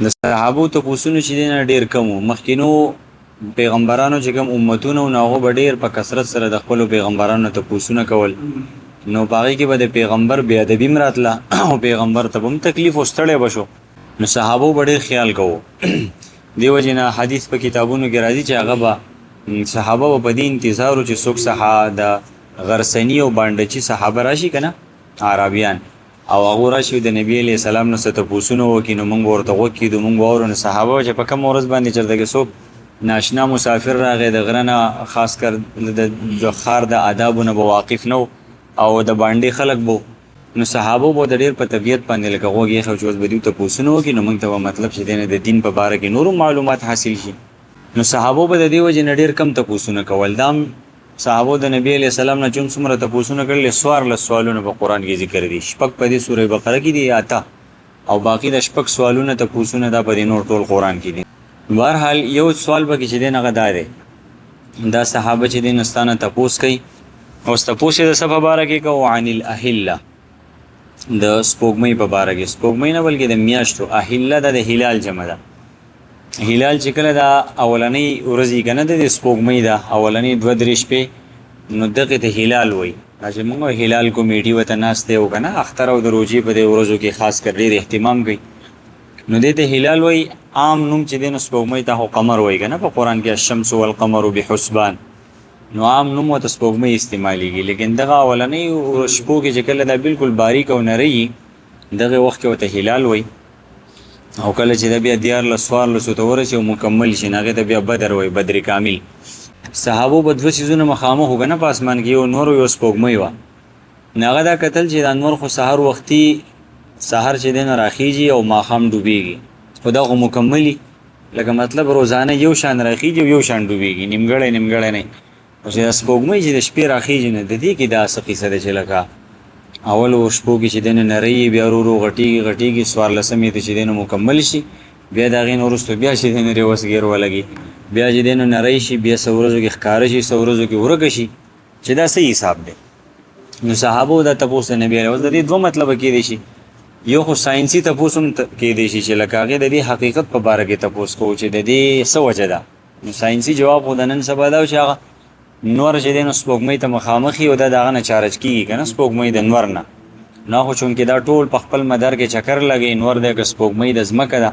د صحابو ته پوښتنه چې دینه ډیر کم مخکینو پیغمبرانو چې کوم امتونو نو هغه ډیر په کثرت سره د خپل پیغمبرانو ته پوښتنه کول نو باغی کې به د پیغمبر بیا د بیم راتله او پیغمبر ته هم تکلیف واستړی بشو نو صحابو ډیر خیال کوو دیو جنا حدیث په کتابونو کې راځي چې هغه به صحابه په دې انتظار چې څوک صحابه د غرسنی او باندچی صحابه راشي کنه عربیان او هغه راشي د نبی علی سلام نو ست پوښتنه وکینو موږ ورته وکیدو موږ ورونه صحابه چې په کوم ورځ باندې چرته کې څوک ناشنا مسافر راغی د غرنه خاص کر د خار د آدابونو به واقف نو او د باندې خلک بو نو صحابه بو د ډیر په طبيعت باندې لکه غوږی خو چې بدیو ته پوښتنه وکینو موږ ته مطلب چې د دین په باره کې نور معلومات حاصل شي نو صحابه به د دې وجه ډیر کم ته پوښتنه کول دام صحابه د نبی علی سلام نه چون څومره ته پوښتنه کړل سوار له سوالونو په قران کې ذکر دي شپږ په دې سوره بقره کې دي آتا او باقی د شپږ سوالونه ته پوښتنه دا په نور ټول قران کې دي بهرحال یو سوال به کې چې دین غدارې دا صحابه چې دین استانه تپوس کوي او تپوس د صفه باره کې کو عن الاهله د سپوږمۍ په باره کې سپوږمۍ نه بلکې د میاشتو اهله د هلال جمع ده هلال چې کله دا اولنۍ ورځې کنه د سپوږمۍ دا اولنۍ 2-3 شپې نو دغه ته هلال وای چې موږ هلال کمیټي وته ناشته یو کنه اختر او د روزي په د ورځو کې خاص کر ډیر اهتمام کوي نو دته هلال وای عام نوم چې د سپوږمۍ ته قمر وای کنه په قران کې الشمس والقمر بحسبان نو عام نوم ته سپوږمۍ استعماليږي لیکن دغه اولنۍ شپو کې چې کله دا بالکل باریک او نری دغه وخت ته هلال وای او کله چې د بیا دیار لسوار لسوتور چې مکمل شي ناغه ته بیا بدر وای بدر کامل صحابه په دوه سيزونه مخامخ وګنه په اسمان کې یو نور یو سپوږمۍ و ناغه دا قتل چې د انور خو سحر وختي سحر چې دین راخیږي او ماخام ډوبېږي خدا غو مکملی لکه مطلب روزانه یو شان راخیږي یو شان ډوبېږي نیمګړی نه او چې سپوږمۍ چې د شپې راخیږي نه د دې کې دا څه قصه ده چې لکه اول شپو کې چې دین نری بیا ورو غټیږي سوار لسمې ته چې دین مکمل شي بیا دا غین ورستو بیا چې دین لري وسګیر ولګي بیا چې دین نری شي بیا سورزو کې ښکار شي سورزو کې ورګ شي چې دا صحیح حساب دی نو صحابه دا تاسو نبی علیه د دې دوه مطلب کې دي شي یو خو ساينسي تاسو کې دي شي چې لکه هغه د دې حقیقت په باره کې تاسو کو چې د دې څه وجه ده نو ساينسي جواب خدانن سبا دا چې هغه نور چې دین سپوږمۍ ته مخامخي او دغه نه چارج کیږي کنه سپوږمۍ د نور نه خو چون کې دا ټول په خپل مدار کې چکر لګي نور د سپوږمۍ د ځمکه ده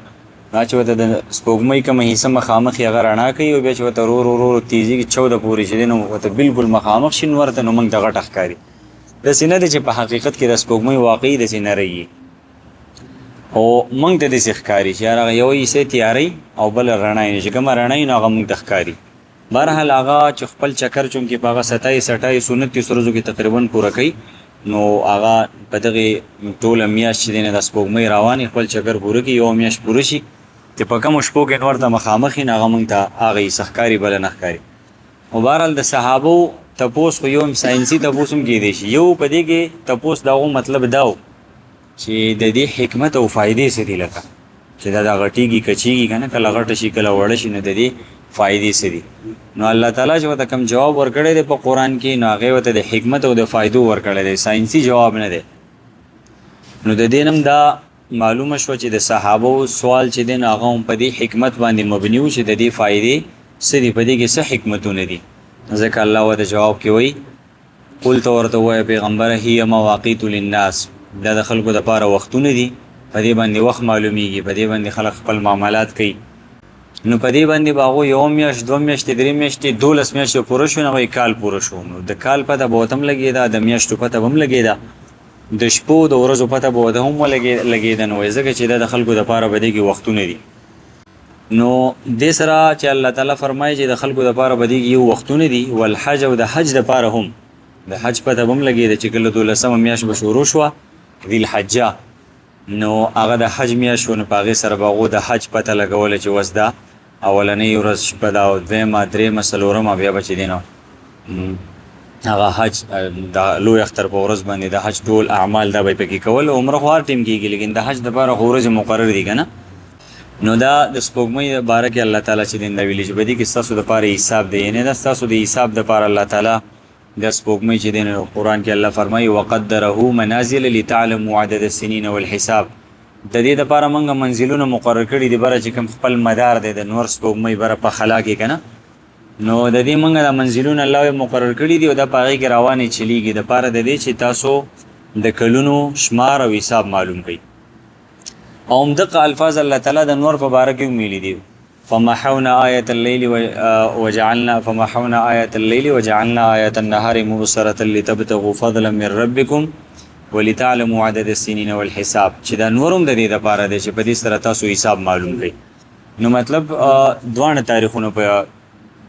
چې وته د سپوږمۍ کومه حصہ مخامخي هغه رڼا کوي او بیا چې وته رو تیزی 14 پورې چې دین وته بالکل مخامخ شي نور ته نو موږ دغه ټخکاری د سینې د چې په حقیقت کې د سپوږمۍ واقعي د سینې رہی او موږ ته د ښکاری چې هغه یو یې تیاری او بل رڼا یې چې کوم رڼا یې هغه موږ تخکاری بهرحال هغه چې خپل چکر چون کې پاغه 27 سنت سرزو کې تقریبا پوره کوي نو هغه په دغه ټول میاش چې دینه د سپوږمۍ رواني خپل چکر پوره کوي یو میاش پوره شي چې په کوم شپو کې نور ته مخامخ نه هغه مونږ ته هغه سخکاری بل نه ښکاری او بهرحال د صحابه تپوس خو یو ساينسي تپوسم کې دي شي یو په دې کې تپوس داغه مطلب داو چې د دې حکمت او فائدې څه دي لکه چې دا غټيږي کچيږي کنه کله غټ شي کله وړ شي نه د دې فائدې څه دي نو الله تعالی چې وته کوم جواب ورکړی دی په قران کې نو هغه وته د حکمت او د فائدو ورکړی دی ساينسي جواب نه دی نو د دینم دا معلومه شو چې د صحابه سوال چې دین هغه په دې حکمت باندې مبني و چې د دې فائدې څه دي په دې کې څه حکمتونه دي ځکه الله وته جواب کې وایي قل تو ورته وایي پیغمبر هي مواقیت للناس دا د خلکو د پاره وختونه دي په دې باندې وخت معلومیږي په دې باندې خلک خپل معاملات کوي نو په دې باندې باغو یو میاش دوه میاشتې درې میاشتې 12 میاشتې پوره شو نو کال پوره شو نو د کال پته بوتم لګیدا د میاشتو پته هم لګیدا د شپو د ورځو پته بوته هم لګیدا نو ځکه چې د خلکو د پاره بده کې وختونه دي نو د سره چې الله تعالی فرمایي چې د خلکو د پاره بده کې یو وختونه دي والحج او د حج د پاره هم د حج پته هم لګیدا چې کله 12 میاشت به شروع شو ذل حجه نو هغه د حج میاشت نو پاغه سره باغو د حج پته لګول چې وسدا اولنې ورځ شپه دا او دویمه درېمه څلورمه بیا به چې دی نو هغه حج د لوی اختر په ورځ باندې د حج ټول اعمال دا به پکې کول عمره خو هر ټیم کېږي لیکن د حج دپاره خو ورځې مقرر دي که نه نو دا د سپوږمۍ باره کې الله تعالی چې دی دا ویلي چې په دې کې ستاسو دپاره حساب دی یعنې دا ستاسو د حساب دپاره الله تعالی د سپوږمۍ چې دی قرآن کې الله فرمایي وقدره منازل لتعلموا عدد السنین والحساب د دې لپاره موږ منزلونه مقرر کړي دي بره چې کوم خپل مدار دی د نور سپوږمۍ بره په خلا کې کنه نو د دې موږ د منزلونه الله مقرر کړي دي او د پاغي کې روانې چلیږي د لپاره د دې چې تاسو د کلونو شمار او حساب معلوم کړئ او دغه الفاظ الله تعالی د نور په باره کې ویلي دي فمحونا آية الليل وجعلنا آية النهار مبصرة لتبتغوا فضلا من ربكم ولتعلموا عدد السنين والحساب چې دا نورم د دې لپاره دی چې په دې سره تاسو حساب معلوم کړئ نو مطلب دوه تاریخونو په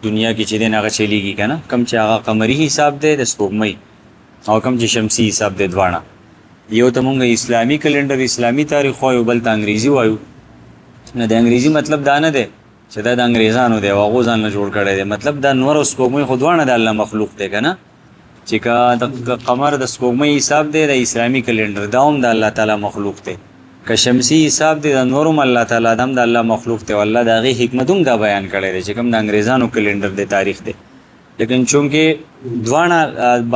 دنیا کې چې دغه چلیږي کنه کم چې هغه قمری حساب دی د سپوږمۍ او کم چې شمسي حساب دی دوانه یو ته مونږ اسلامي کلندر اسلامي تاریخ وایو بل ته انګریزي وایو نه د انګریزي مطلب دا نه دی چې دا د انګریزانو دی او غوځان نه جوړ کړی دی مطلب دا نور سپوږمۍ خو دوانه د الله مخلوق دی کنه چې کا د قمر د سپوږمۍ حساب دی د اسلامي کلندر دا هم د الله تعالی مخلوق دی که شمسي حساب دی د نورم الله تعالی دم د الله مخلوق دی والله د هغه حکمت هم دا بیان کړی دی چې کوم د انګریزانو کلندر دی تاریخ دی لیکن چونکه دوانه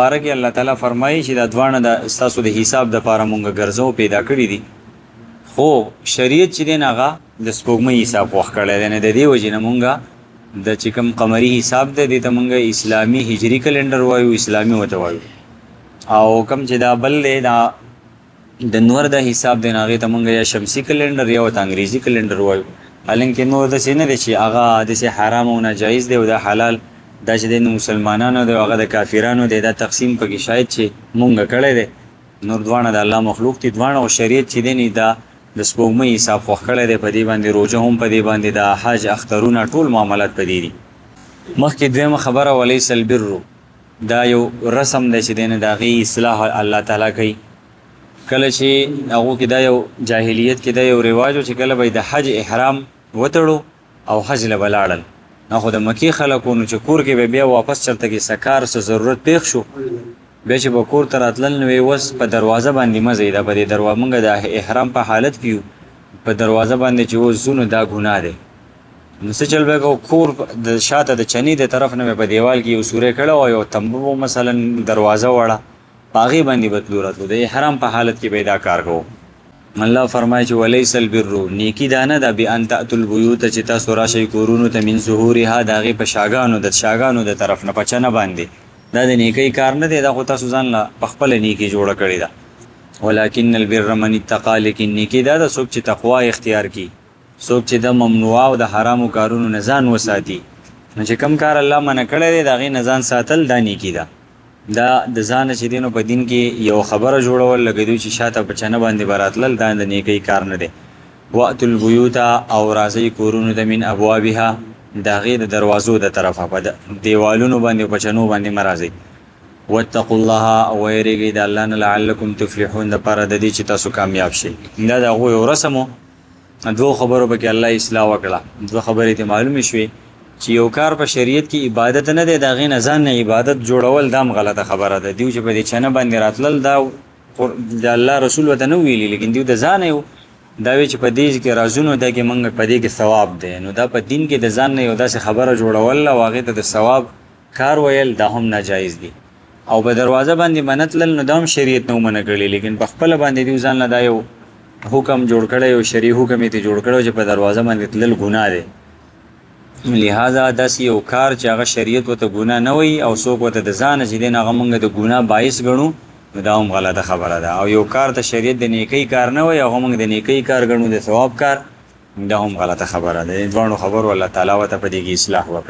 بارک الله تعالی فرمایي چې دا دوانه د تاسو د حساب د لپاره مونږ ګرځو پیدا کړی دي خو شریعت چې دین هغه د سپوږمۍ حساب وخت کړی دی نه د دې وجې نه مونږ د چې کوم قمري حساب دی ته مونږ اسلامي هجری کلندر وایو اسلامي وته وایو او کوم چې دا بل دی دا د نور د حساب دی هغه ته مونږ یا شمسي کلندر یا ته انګریزي کلندر وایو حالانکه نور د سینه دی چې هغه د حرام او ناجایز دی او د حلال دا چې د مسلمانانو د هغه د کافرانو د تقسیم په کې شاید چې مونږ کړی دی نور دوانه د الله مخلوق دي دوانه او شریعت چې دی دا د سپوږمۍ حساب خو کړی دی په دې باندې روزه هم په دې باندې د حج اخترونه ټول معاملات په دې دي مخکې دویمه خبره ولیس البر دا یو رسم دی چې دی نه د هغې اصلاح الله تعالی کوي کله چې هغو کې دا یو جاهلیت کې دا یو رواج چې کله به د حج احرام وتړو او حج له به لاړل نو خو د مکی خلکو نو چې کور کې به بیا واپس چرته کې سکار څه ضرورت پیښ شو بیا چې به کور ته راتلل نو وس په دروازه باندې مه ځئ دا په دې دروازه موږ د احرام په حالت کې په دروازه باندې چې اوس ځو نو دا ګناه دی نو څه چل به کوو کور د شاته د چنې د طرف نه په دیوال کې یو سوری کړی او یو تمبو مثلا دروازه وړه په هغې باندې به تلو راتلو د احرام په حالت کې به دا کار کوو الله فرمایي چې ولیس البر نیکی دا نه ده بان تأتوا البیوت چې تاسو راشئ کورونو ته من ظهورها د هغې په شاګانو د طرف نه په چنه باندې دا د نیکۍ کار نه دی دا خو تاسو ځان له په خپله نیکي جوړه کړې ده ولکن البر من اتقا لیکن نیکي دا ده څوک چې تقوا اختیار کړي څوک چې د ممنوعه او د حرامو کارونو نه ځان وساتي نو چې کوم کار الله منع کړی دی د هغې نه ځان ساتل دا نیکي ده دا د ځانه چې دی نو په دین کې یو خبره جوړول لکه دوی چې شاته په چنه باندې به راتلل دا د نیکۍ کار نه دی واتوا البیوت او راځئ کورونو ته من ابوابها د هغې د دروازو د طرفه په دیوالونو باندې په چنو باندې مه راځئ واتقوا الله او ویریږئ د الله نه لعلکم تفلحون دپاره د دې چې تاسو کامیاب شئ دا د هغو یو رسم و دوو خبرو پکې الله اصلاح وکړه دوه خبرې ته معلومې شوې چې یو کار په شریعت کې عبادت نه دی د هغې نه ځان نه عبادت جوړول دا هم غلطه خبره ده دیو چې په دې چنه باندې راتلل دا د الله رسول ورته نه ویلي لیکن دیو د ځانه یو دا وی چې په دې کې رازونو دا کې موږ په دې کې ثواب دی نو دا په دین کې د ځان نه یو داسې خبره جوړول او هغې ته د ثواب کار ویل دا هم ناجایز دي او په دروازه باندې منتلل نو دا هم شریعت نه ومنع کړي لیکن په خپله باندې دیو ځان نه دا یو حکم جوړ کړی یو شرعي حکم یې جوړ کړی چې په دروازه باندې تلل ګناه دی لہذا داسې یو کار چې هغه شریعت ورته ګناه نه وي او څوک ورته د ځانه چې دی نه هغه موږ د ګناه باعث ګڼو نو دا هم غلطه خبره ده او یو کار ته شریعت د نیکۍ کار نه وي هغه موږ د نیکۍ کار ګڼو د ثواب کار دا هم غلطه خبره ده دواړو خبرو الله تعالی ورته په دې کې اصلاح وکړه